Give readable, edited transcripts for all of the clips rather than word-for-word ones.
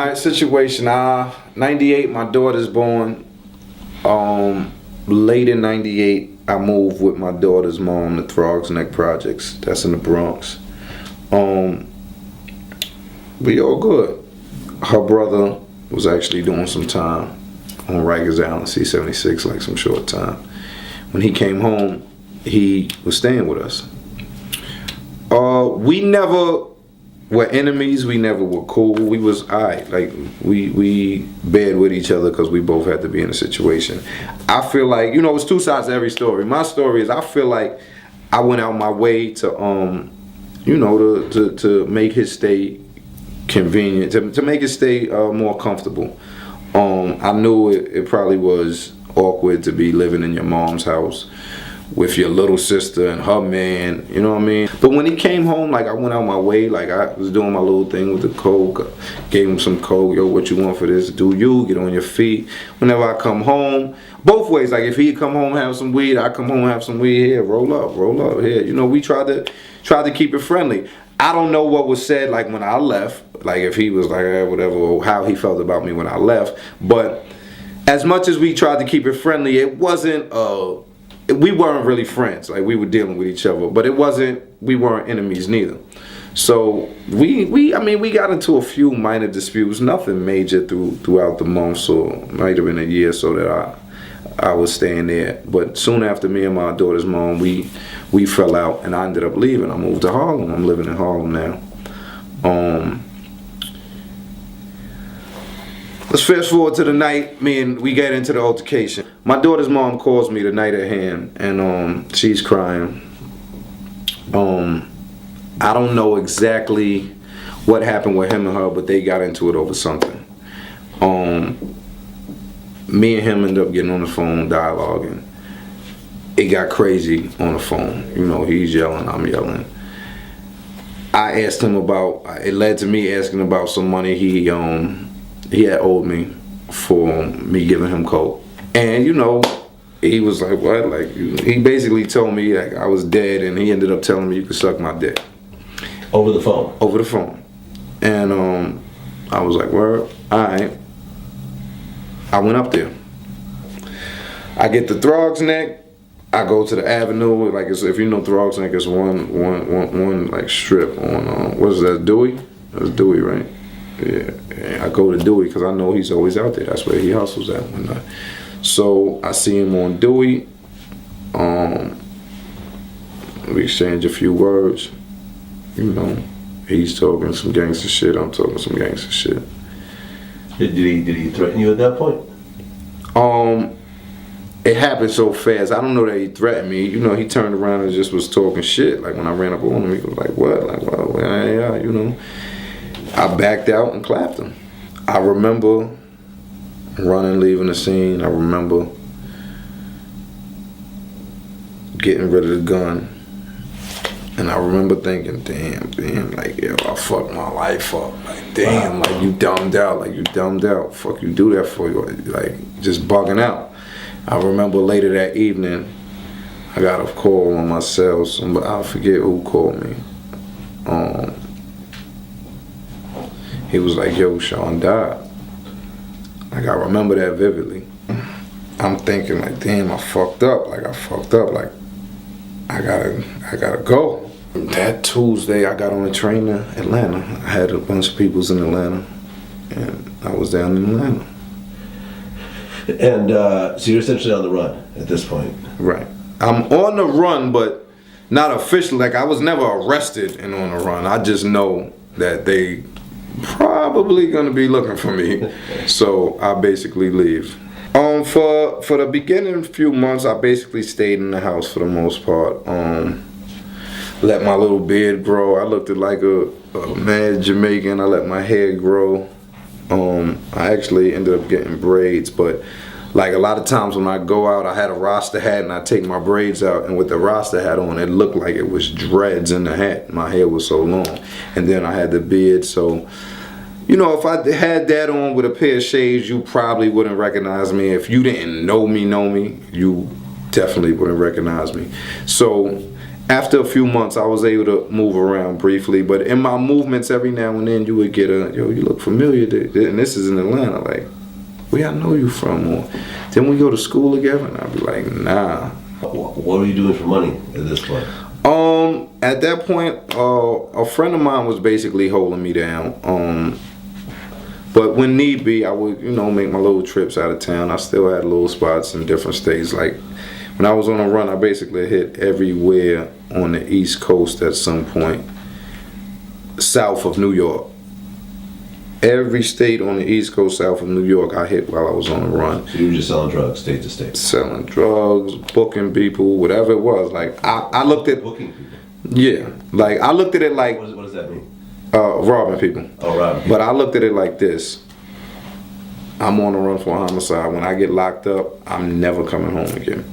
Alright, situation. 98, my daughter's born. Late in 98, I moved with my daughter's mom to Throgs Neck Projects. That's in the Bronx. We all good. Her brother was actually doing some time on Rikers Island, C-76, like some short time. When he came home, he was staying with us. We never were enemies. We never were cool. We was alright. Like we bared with each other because we both had to be in a situation. I feel like, you know, it's two sides to every story. My story is I feel like I went out my way to you know, to make his stay convenient, to make it stay more comfortable. I knew it probably was awkward to be living in your mom's house with your little sister and her man, you know what I mean? But when he came home, like, I went out my way, like, I was doing my little thing with the coke, gave him some coke, yo, what you want for this? Do you, get on your feet. Whenever I come home, both ways, like, if he come home, have some weed, I come home, have some weed, here, roll up, here. You know, we tried to keep it friendly. I don't know what was said, like, when I left, like, if he was like, whatever, or how he felt about me when I left, but as much as we tried to keep it friendly, it wasn't, we weren't really friends. Like, we were dealing with each other, but we weren't enemies neither. So we got into a few minor disputes, nothing major throughout the month, so it might have been a year or so that I was staying there. But soon after, me and my daughter's mom, we fell out, and I ended up leaving. I moved to Harlem. I'm living in Harlem now. Let's fast forward to the night, we get into the altercation. My daughter's mom calls me the night at hand, and she's crying. I don't know exactly what happened with him and her, but they got into it over something. Me and him ended up getting on the phone, dialoguing. It got crazy on the phone. You know, he's yelling, I'm yelling. I asked him it led to me asking about some money he had owed me for me giving him coke. And, you know, he was like, what? Like, he basically told me, like, I was dead, and he ended up telling me you could suck my dick. Over the phone? Over the phone. And I was like, word, all right. I went up there. I get to Throgs Neck. I go to the Avenue. Like, if you know Throgs Neck, it's one like strip on, what is that, Dewey? That's Dewey, right? Yeah, I go to Dewey because I know he's always out there. That's where he hustles at one night. So I see him on Dewey. We exchange a few words. You know, he's talking some gangster shit. I'm talking some gangster shit. Did he threaten you at that point? It happened so fast. I don't know that he threatened me. You know, he turned around and just was talking shit. Like, when I ran up on him, he was like, what? Like, well, yeah, you know. I backed out and clapped him. I remember running, leaving the scene. I remember getting rid of the gun. And I remember thinking, damn, like, yo, I fucked my life up. Like, damn, like, you dumbed out. Fuck you do that for you. Like, just bugging out. I remember later that evening, I got a call on my cell. I forget who called me. He was like, yo, Sean died. Like, I remember that vividly. I'm thinking, like, damn, I fucked up. Like, I gotta go. That Tuesday, I got on a train to Atlanta. I had a bunch of peoples in Atlanta, and I was down in Atlanta. And so you're essentially on the run at this point. Right. I'm on the run, but not officially. Like, I was never arrested and on the run. I just know that they probably gonna be looking for me. So I basically leave. For the beginning few months, I basically stayed in the house for the most part. Let my little beard grow. I looked like a mad Jamaican. I let my hair grow. I actually ended up getting braids, but like a lot of times when I go out, I had a Rasta hat and I take my braids out, and with the Rasta hat on, it looked like it was dreads in the hat. My hair was so long, and then I had the beard, so you know, if I had that on with a pair of shades, you probably wouldn't recognize me. If you didn't know me, you definitely wouldn't recognize me. So After a few months, I was able to move around briefly, but in my movements, every now and then, you would get yo, you look familiar, and this is in Atlanta, like, where I know you from, or then we go to school together, and I'd be like, nah. What were you doing for money at this point? At that point, a friend of mine was basically holding me down. But when need be, I would, make my little trips out of town. I still had little spots in different states. Like, when I was on a run, I basically hit everywhere on the East Coast at some point, south of New York. Every state on the East Coast south of New York I hit while I was on a run. So you were just selling drugs state to state? Selling drugs, booking people, whatever it was. Like, I looked at... Booking people? Yeah. Like, I looked at it like... What does that mean? Robbing people. Oh, robbing people. But I looked at it like this. I'm on a run for a homicide. When I get locked up, I'm never coming home again.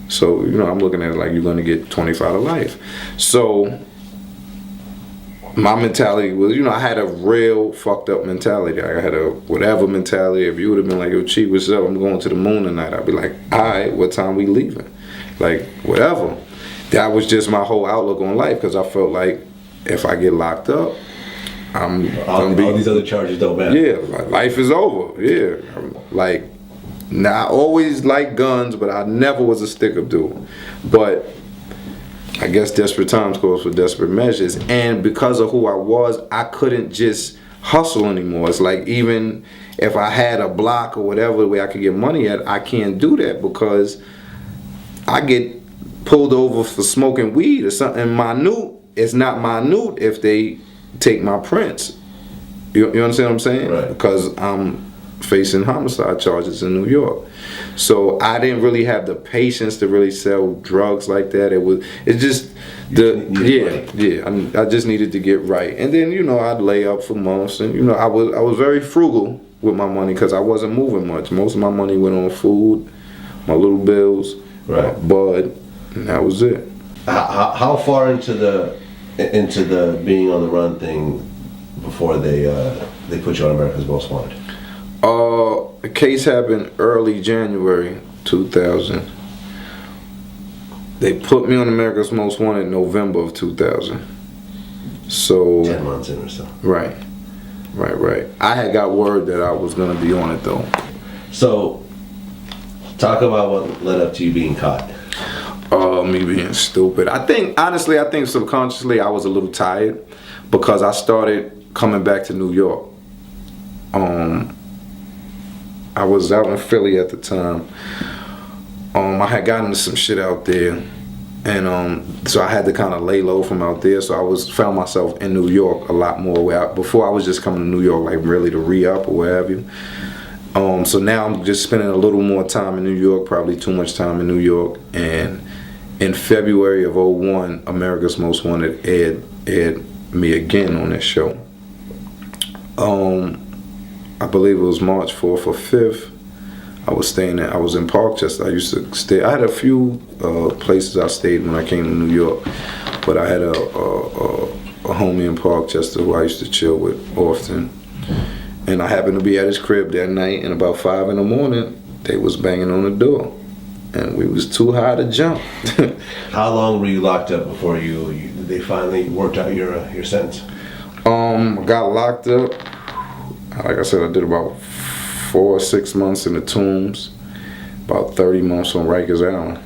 So, I'm looking at it like you're going to get 25 to life. So... my mentality was, I had a real fucked up mentality. I had a whatever mentality. If you would have been like, yo, Chief, what's up? I'm going to the moon tonight. I'd be like, all right, what time we leaving? Like, whatever. That was just my whole outlook on life, because I felt like if I get locked up, I'm all these other charges don't matter. Yeah, life is over. Yeah. Like, now I always liked guns, but I never was a stick-up dude. But I guess desperate times calls for desperate measures, and because of who I was, I couldn't just hustle anymore. It's like, even if I had a block or whatever way I could get money at, I can't do that because I get pulled over for smoking weed or something minute. It's not minute if they take my prints. You understand what I'm saying? Right. Because I'm facing homicide charges in New York. So I didn't really have the patience to really sell drugs like that. I just needed to get right. And then, I'd lay up for months, and I was very frugal with my money because I wasn't moving much. Most of my money went on food, my little bills, right, bud, and that was it. How far into the being on the run thing before they put you on America's Most Wanted? The case happened early January 2000. They put me on America's Most Wanted in November of 2000. So 10 months in or so. Right. I had got word that I was gonna be on it though. So, talk about what led up to you being caught. Me being stupid. I think subconsciously I was a little tired because I started coming back to New York. I was out in Philly at the time. I had gotten into some shit out there, and so I had to kind of lay low from out there. So I found myself in New York a lot more. Before I was just coming to New York like really to re-up or what have you. So now I'm just spending a little more time in New York, probably too much time in New York. And in February of 2001, America's Most Wanted aired me again on this show. I believe it was March 4th or 5th. I was in Parkchester. I used to stay. I had a few places I stayed when I came to New York, but I had a homie in Parkchester who I used to chill with often. And I happened to be at his crib that night, and about 5 in the morning, they was banging on the door, and we was too high to jump. How long were you locked up before they finally worked out your sentence? Got locked up. Like I said, I did about 4 or 6 months in the Tombs, about 30 months on Rikers Island.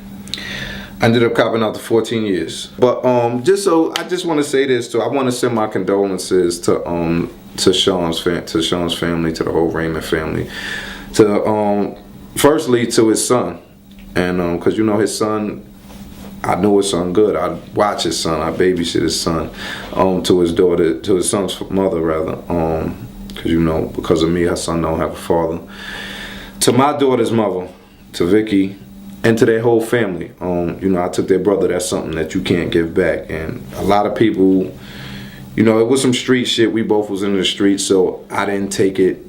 I ended up copping out to 14 years. But I just want to say this too. I want to send my condolences to Sean's family, to the whole Raymond family, firstly to his son, and because his son, I knew his son good. I watch his son. I babysit his son. To his son's mother rather. Because of me, her son don't have a father. To my daughter's mother, to Vicky, and to their whole family. I took their brother. That's something that you can't give back. And a lot of people, it was some street shit. We both was in the street, so I didn't take it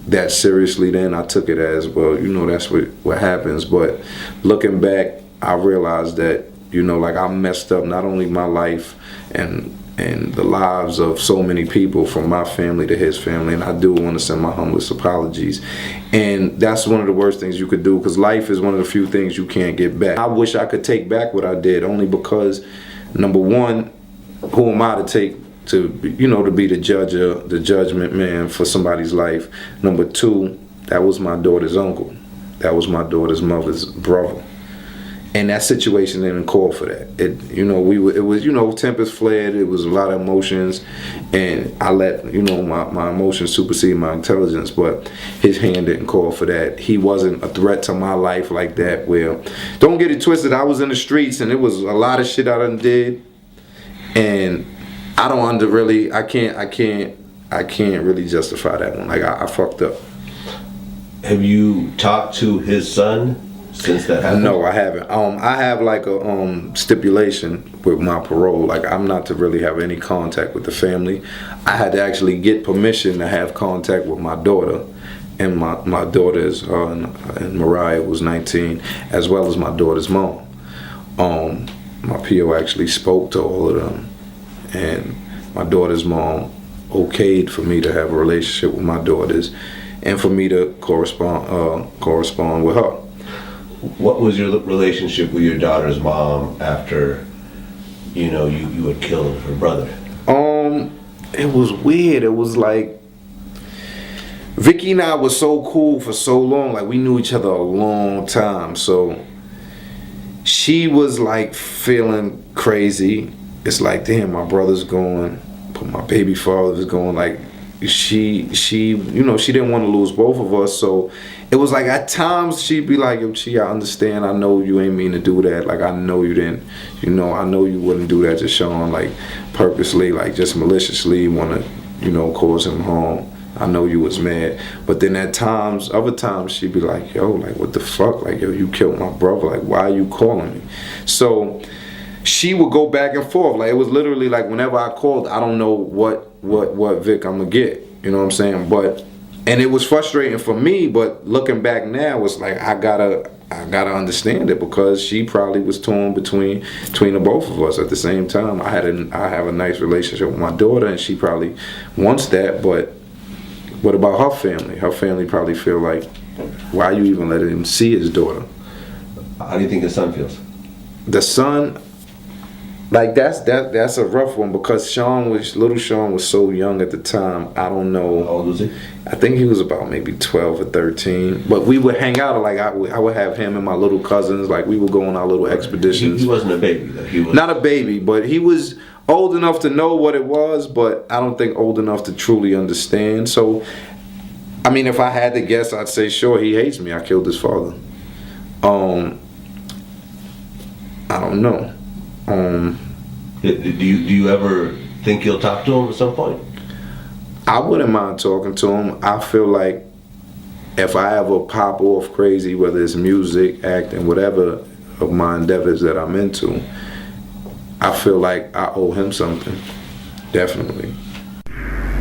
that seriously then. I took it as, well, that's what happens. But looking back, I realized that, I messed up not only my life and the lives of so many people, from my family to his family, and I do want to send my humblest apologies. And that's one of the worst things you could do, because life is one of the few things you can't get back. I wish I could take back what I did, only because number one, who am I to take to be the judge of the judgment man for somebody's life? Number two, that was my daughter's uncle. That was my daughter's mother's brother. And that situation didn't call for that. It was tempers flared. It was a lot of emotions, and I let my emotions supersede my intelligence. But his hand didn't call for that. He wasn't a threat to my life like that. Where, don't get it twisted. I was in the streets, and it was a lot of shit I done did, and I can't really justify that one. Like I fucked up. Have you talked to his son since that happened? No, I haven't. I have like a stipulation with my parole. Like, I'm not to really have any contact with the family. I had to actually get permission to have contact with my daughter, and my daughter's and Mariah was 19, as well as my daughter's mom. My PO actually spoke to all of them, and my daughter's mom okayed for me to have a relationship with my daughters, and for me to correspond with her. What was your relationship with your daughter's mom after, you had killed her brother? It was weird. It was like Vicky and I was so cool for so long. Like, we knew each other a long time. So she was like feeling crazy. It's like, damn, my brother's going, but my baby father's going. Like, she didn't want to lose both of us. So it was like, at times she'd be like, yo, Chi, I understand. I know you ain't mean to do that. Like, I know you didn't, I know you wouldn't do that to Sean, like, purposely, like, just maliciously want to, cause him harm. I know you was mad. But then other times she'd be like, yo, like, what the fuck? Like, yo, you killed my brother. Like, why are you calling me? So she would go back and forth. Like, it was literally like, whenever I called, I don't know what Vic I'm gonna get. You know what I'm saying? And it was frustrating for me, but looking back now, it's like, I gotta understand it, because she probably was torn between the both of us at the same time. I have a nice relationship with my daughter, and she probably wants that, but what about her family? Her family probably feel like, why are you even letting him see his daughter? How do you think his son feels? The son, like, that's a rough one, because little Sean was so young at the time. I don't know. How old was he? I think he was about maybe 12 or 13. But we would hang out, like, I would have him and my little cousins. Like, we would go on our little expeditions. He wasn't a baby, though. He was not a baby, but he was old enough to know what it was, but I don't think old enough to truly understand. So, I mean, if I had to guess, I'd say, sure, he hates me. I killed his father. I don't know. Do you ever think you'll talk to him at some point? I wouldn't mind talking to him. I feel like if I ever pop off crazy, whether it's music, acting, whatever of my endeavors that I'm into, I feel like I owe him something. Definitely.